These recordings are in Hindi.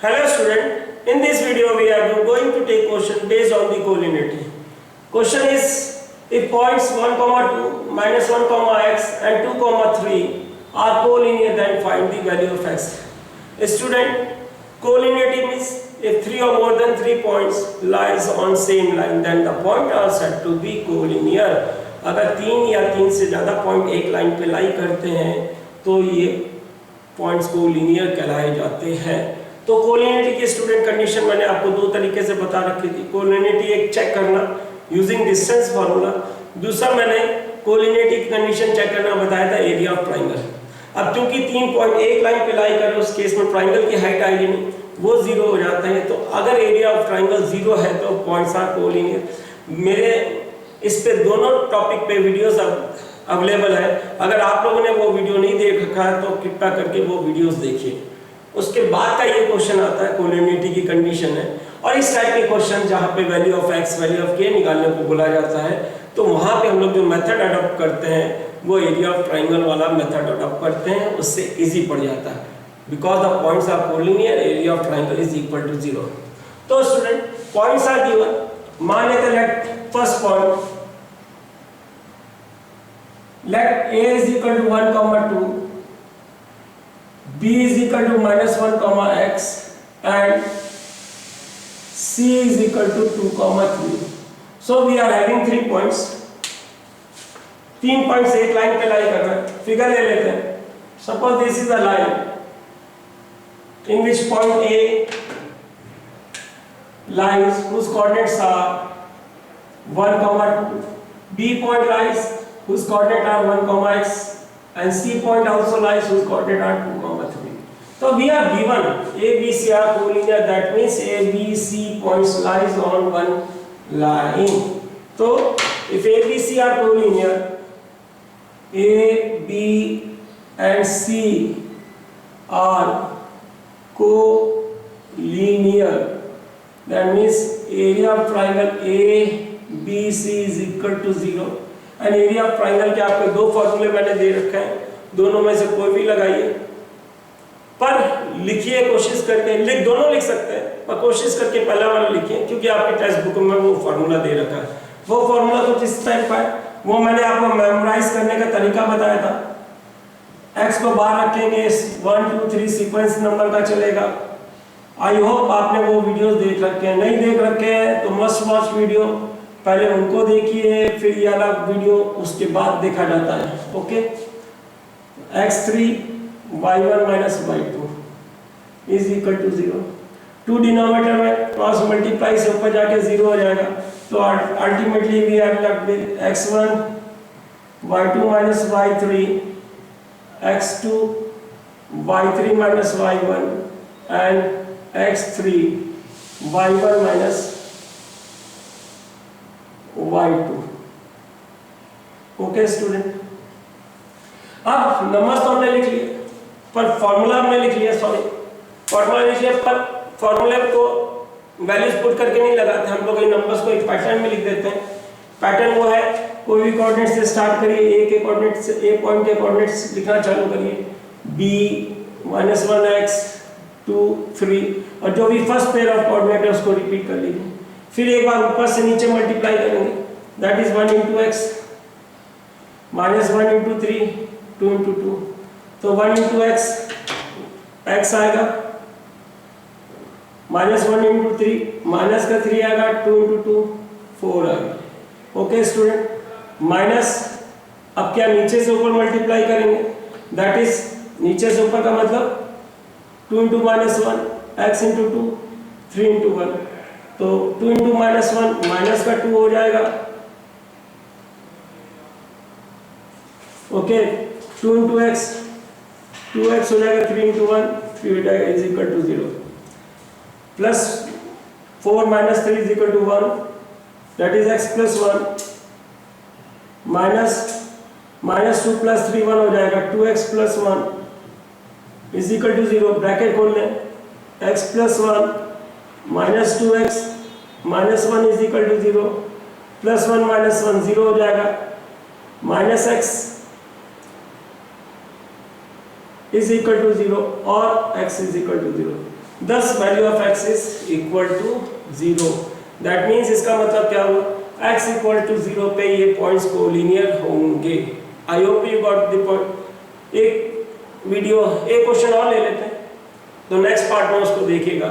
Hello student, in this video we are going to take question based on the collinearity. Question is, if points 1, 2, minus 1, x and 2, 3 are collinear, then find the value of x. Student, collinearity means if 3 or more than 3 points lies on same line, then the point are said to be collinear. अगर 3 या 3 से ज़्यादा पॉइंट एक लाइन पे लाई करते हैं तो ये पॉइंट्स कोलिनियर कहलाए जाते हैं। तो कोलिनियरिटी की स्टूडेंट कंडीशन मैंने आपको दो तरीके से बता रखी थी। कोलिनियरिटी एक चेक करना यूजिंग डिस्टेंस फार्मूला, दूसरा मैंने कोलिनियरिटी की कंडीशन चेक करना बताया था एरिया ऑफ ट्राइंगल। अब क्योंकि 3 पॉइंट एक लाइन पे लाई कर रहे उस केस में ट्राइंगल की हाइट आएगी नहीं, वो 0 हो जाता है। तो अगर एरिया ऑफ ट्राइंगल 0 है तो पॉइंट्स आर कोलिनियर। मेरे इस पे दोनों टॉपिक पे वीडियोस अवेलेबल है। अगर आप लोगों ने वो वीडियो नहीं देख रखा है तो कृपया करके वो वीडियोस देखिए। उसके बाद का ये क्वेश्चन आता है, कोलिनियरिटी की कंडीशन है और इस टाइप के क्वेश्चन जहाँ पे value of x value of k निकालने को बोला जाता है तो वहाँ पे हम लोग जो मेथड अडॉप्ट करते हैं वो एरिया ऑफ ट्राइंगल वाला मेथड अडॉप्ट करते हैं, उससे इजी पड़ जाता है। Because the points are collinear, area of triangle is equal to 0। तो स्टूडेंट पॉइंट्स आर गिवन। मान लेते let first point let a is equal to 1, 2, b is equal to minus 1, x and c is equal to 2, 3. So we are having 3 points. 3 points एक लाइन पे लाई कर रहे हैं। फिगर ले लेते हैं। Suppose this is a line in which point A lies whose coordinates are 1, 2. B point lies whose coordinate are 1, x and C point also lies whose coordinate are 2, 3. So we are given A, B, C are collinear. That means A, B, C points lies on one line. So if A, B, C are collinear, A, B and C are collinear. That means area of triangle A, B, C is equal to 0. And area of triangle के आपको दो फॉर्मूले मैंने दे रखे हैं, दोनों में से कोई भी लगाइए। पर लिखिए कोशिश करके, दोनों लिख सकते हैं पर कोशिश करके पहला वाला लिखिए क्योंकि आपकी टेक्स्ट बुक में वो फार्मूला दे रखा है। वो फार्मूला कुछ इस टाइप का है, वो मैंने आपको मेमोराइज करने का तरीका बताया था। एक्स को बाहर रखेंगे, 1, 2, 3 सीक्वेंस नंबर का चलेगा। आई होप आपने वो वीडियोस देख रखे हैं। नहीं देख रखे हैं तो मस्ट वॉच वीडियो, पहले उनको देखिए फिर ये वाला वीडियो उसके बाद देखा जाता है। Okay, x3 y1 minus y2 is equal to 0। 2 denominator में क्रॉस मल्टीप्लाई से ऊपर जाके 0 हो जाएगा। तो ultimately we are left with x1 y2 minus y3 x2 y3 minus y1 and x3 y1 minus y2। Okay student, अब नंबर्स तो हमने लिख लिए पर फॉर्मूला हमने लिख लिया, फॉर्मूला लिख लिया पर फॉर्मूले को वैल्यूज पुट करके नहीं लगाते हम लोग। इन नंबर्स को एक पैटर्न में लिख देते हैं। पैटर्न वो है, कोई भी कोऑर्डिनेट से स्टार्ट करिए, ए के कोऑर्डिनेट से, ए पॉइंट के कोऑर्डिनेट्स लिखना चालू करिए, b -1 x 2 3 और जो भी फर्स्ट पेयर ऑफ कोऑर्डिनेट है उसको रिपीट कर लीजिए। फिर एक बार ऊपर से नीचे मल्टीप्लाई करेंगे, that is 1 into x minus 1 into 3 2 into 2। तो 1 into x x आएगा, -1 into 3 माइनस का 3 आएगा, 2 into 2 4 आएगा। ओके स्टूडेंट, माइनस अब क्या नीचे से ऊपर मल्टीप्लाई करेंगे, दैट इज नीचे से ऊपर का मतलब 2 into -1 x into 2 3 into 1। तो 2 into -1 माइनस का 2 हो जाएगा। ओके, 2 into x 2x हो जाएगा, 3 into 1 3 हो जाएगा is equal to 0 plus 4 minus 3 is equal to 1 that is x plus 1 minus -2 plus 3 1 हो जाएगा, 2x plus 1 is equal to 0। Bracket खोल लें, x plus 1 minus 2x minus 1 is equal to 0 plus 1 minus 1 0 हो जाएगा, minus x is equal to 0 और x is equal to 0। thus value of x is equal to 0. That means इसका मतलब क्या हुआ, x इक्वल टू 0 पे ये पॉइंट्स कोलिनियर होंगे. I hope you got the point. एक वीडियो एक क्वेश्चन और ले लेते हैं तो नेक्स्ट पार्ट में उसको देखिएगा.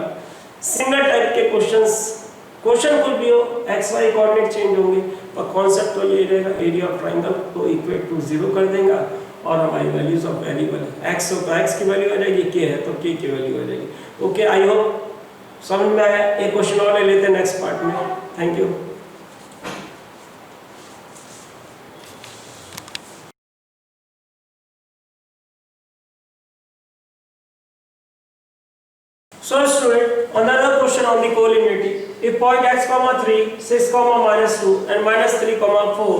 सिमिलर टाइप के क्वेश्चन कुछ भी हो, एक्स वाई कोऑर्डिनेट चेंज होंगे पर कॉन्सेप्ट तो ये रहेगा, एरिया ऑफ ट्राइंगल को इक्वेट टू 0 कर देगा और हमारी वैल्यूज ऑफ वेरिएबल एक्स हो तो एक्स की वैल्यू आ जाएगी, के है तो के की वैल्यू आ जाएगी. ओके, आई होप समझ में आया. एक क्वेश्चन और ले लेते हैं नेक्स्ट पार्ट में. Thank you. So student, another question on the collinearity. If point x comma 3, 6 comma minus 2 and minus 3 comma 4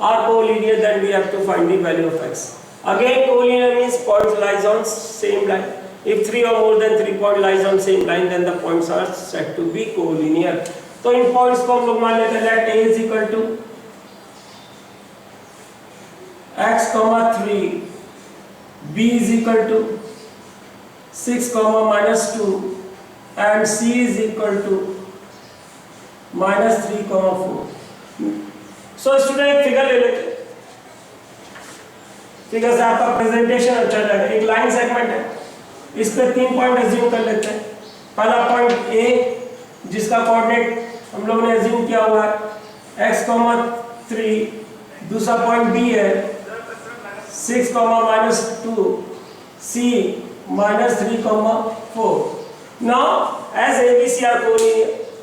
are collinear, then we have to find the value of x. Again, collinear means points lies on same line. If 3 or more than 3 point lies on same line, then the points are said to be collinear. तो इन points को हम लोग मान लेते हैं let a is equal to x comma 3, b is equal to 6 comma minus 2 and c is equal to minus 3 comma 4. So student एक फिगर ले लेते हैं. फिगर से आपका प्रेजेंटेशन अच्छा जाएगा. एक लाइन सेगमेंट है, इस पे 3 पॉइंट एज्यूम कर लेते हैं. पहला पॉइंट ए जिसका कोऑर्डिनेट हम लोग ने एज्यूम किया हुआ है x, 3. दूसरा पॉइंट बी है 6, minus 2, c minus 3, 4. Now as ABC are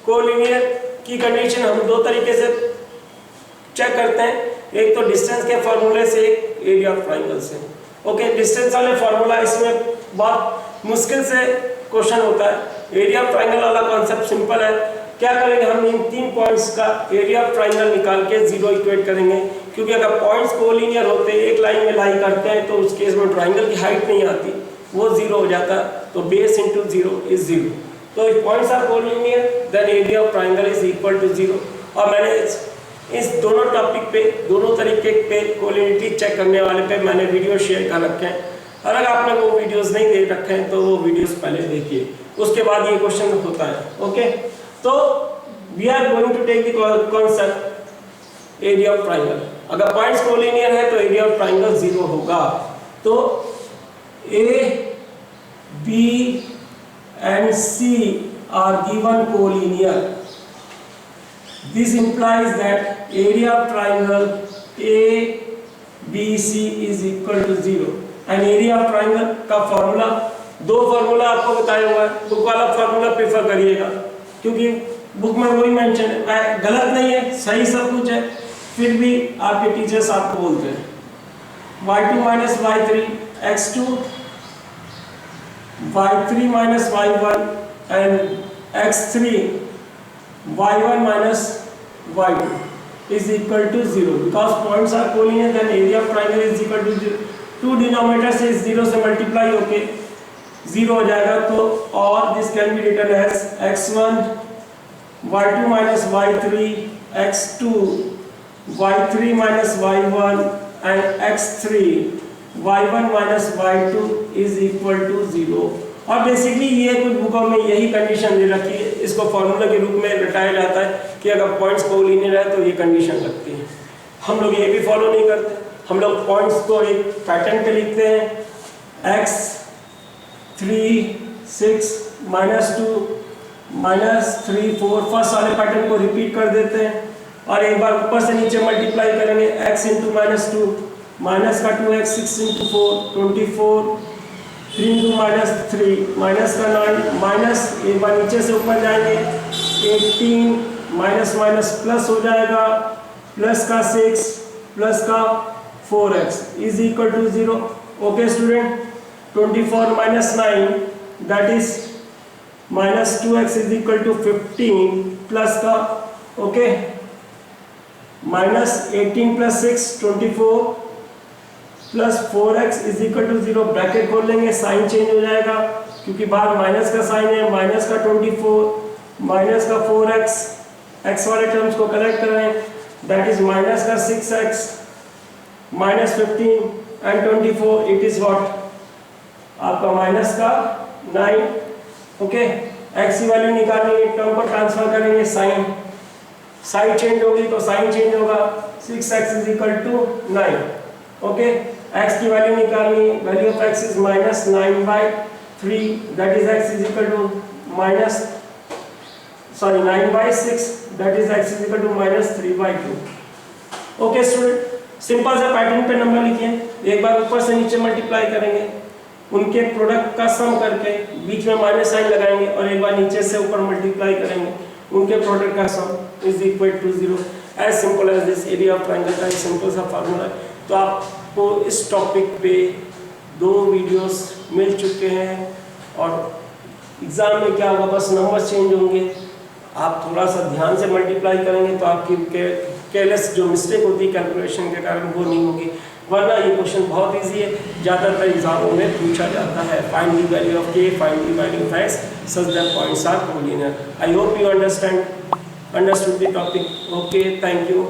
collinear की कंडीशन हम दो तरीके से चेक करते हैं. एक तो डिस्टेंस के फॉर्मूले से, एक एरिया ऑफ ट्राइंगल से. ओके, डिस्टेंस वाले फॉर्मूला इसमें बहुत मुश्किल से क्वेश्चन होता है. एरिया ऑफ ट्राइंगल वाला कॉन्सेप्ट सिंपल है. क्या करेंगे, हम इन 3 पॉइंट्स का एरिया ऑफ ट्राइंगल निकाल के 0 इक्वेट करेंगे. क्योंकि अगर पॉइंट्स कोलिनियर होते हैं, एक लाइन में लाई करते हैं, तो उस केस में ट्राइंगल की हाइट नहीं आती, वो 0 हो जाता. तो बेस इंटू 0 इज 0. तो if points are collinear then area of triangle is equal to 0. और मैंने इस दोनों टॉपिक पे, दोनों तरीके पे कोलिनिटी चेक करने वाले पे मैंने वीडियो शेयर कर रखे हैं. अगर आपने वो वीडियोस नहीं देख रखे हैं तो वो वीडियोस पहले देखिए, उसके बाद ये क्वेश्चन होता है. ओके, तो we are going to take the concept area of triangle. अगर पॉइंट्स कोलिनियर है तो एरिया ऑफ ट्राइंगल 0 होगा. तो A, B and C are given collinear. This implies that area of triangle ABC is equal to 0. And area of triangle का फॉर्मूला, दो फॉर्मूला आपको बताया हुआ है. बुक वाला फॉर्मूला प्रेफर करिएगा क्योंकि बुक में वही मेंशन है. गलत नहीं है, सही सब कुछ है, फिर भी आपके टीचर्स आपको बोलते हैं y2 minus y3 x2, y3 minus y1 and x3 y1 minus y2 is equal to 0. Because points are collinear, then area of triangle is equal to 0. 2 denominator से 0 से मल्टीप्लाई होके 0 हो जाएगा. तो और this can be written as x1 y2 minus y3 x2 y3 minus y1 and x3 y1 minus y2 is equal to 0. और बेसिकली ये कुछ बुकों में यही कंडीशन दे रखी है. इसको फॉर्मूला के रूप में रटाया जाता है कि अगर पॉइंट्स कोलिनियर है तो ये कंडीशन लगती है. हम लोग ये भी फॉलो नहीं करते. हम लोग पॉइंट्स को एक पैटर्न पे लिखते हैं, x 3 6 minus 2 minus 3 4. फर्स्ट वाले पैटर्न को रिपीट कर देते हैं और एक बार ऊपर से नीचे मल्टीप्लाई करेंगे. x इंटू माइनस 2 माइनस का 2x 6 into 4 24 3 into minus 3 minus का 9 माइनस एक बार नीचे से ऊपर जाएंगे 18 माइनस माइनस प्लस हो जाएगा प्लस का 6 प्लस का 4x is equal to 0. Okay student, 24 minus 9 that is minus 2x is equal to 15 plus का okay minus 18 plus 6 24 plus 4x is equal to 0. Bracket खोल लेंगे, साइन चेंज हो जाएगा क्योंकि बाहर माइनस का साइन है. माइनस का 24 माइनस का 4x, x वाले टर्म्स को कलेक्ट करें, दैट इज माइनस का 6x minus 15 and 24 it is what आपका माइनस का 9 ओके, x की वैल्यू निकालनी है, टर्म को ट्रांसफर करेंगे, साइड चेंज होगी तो साइन चेंज होगा, 6x is equal to 9। Okay, x की वैल्यू निकालनी है, value of x is -9/3, that is x is equal to 9/6, that is x is equal to -3/2। Okay student, simple सा पैटर्न पे नंबर लिखिए, एक बार ऊपर से नीचे मल्टीप्लाई करेंगे, उनके प्रोडक्ट का सम करके बीच में माइनस साइन लगाएंगे और एक बार नीचे से ऊपर मल्टीप्लाई करेंगे, उनके प्रोडक्ट का sum is equal to 0। As simple as this, area of triangle का सिंपल सा फार्मूला है। तो आपको इस टॉपिक पे 2 वीडियोस मिल चुके हैं और एग्जाम में क्या होगा, बस नंबर चेंज होंगे, आप थोड़ा सा ध्यान से मल्टीप्लाई करेंगे तो आपकी केयरलेस जो मिस्टेक होती है कैलकुलेशन के कारण वो नहीं होगी, वरना ये क्वेश्चन बहुत इजी है, ज़्यादातर एग्जामों में पूछा जाता है। Find the value of k, find the value of x, such that points are collinear। I hope you understood the topic। Okay, thank you।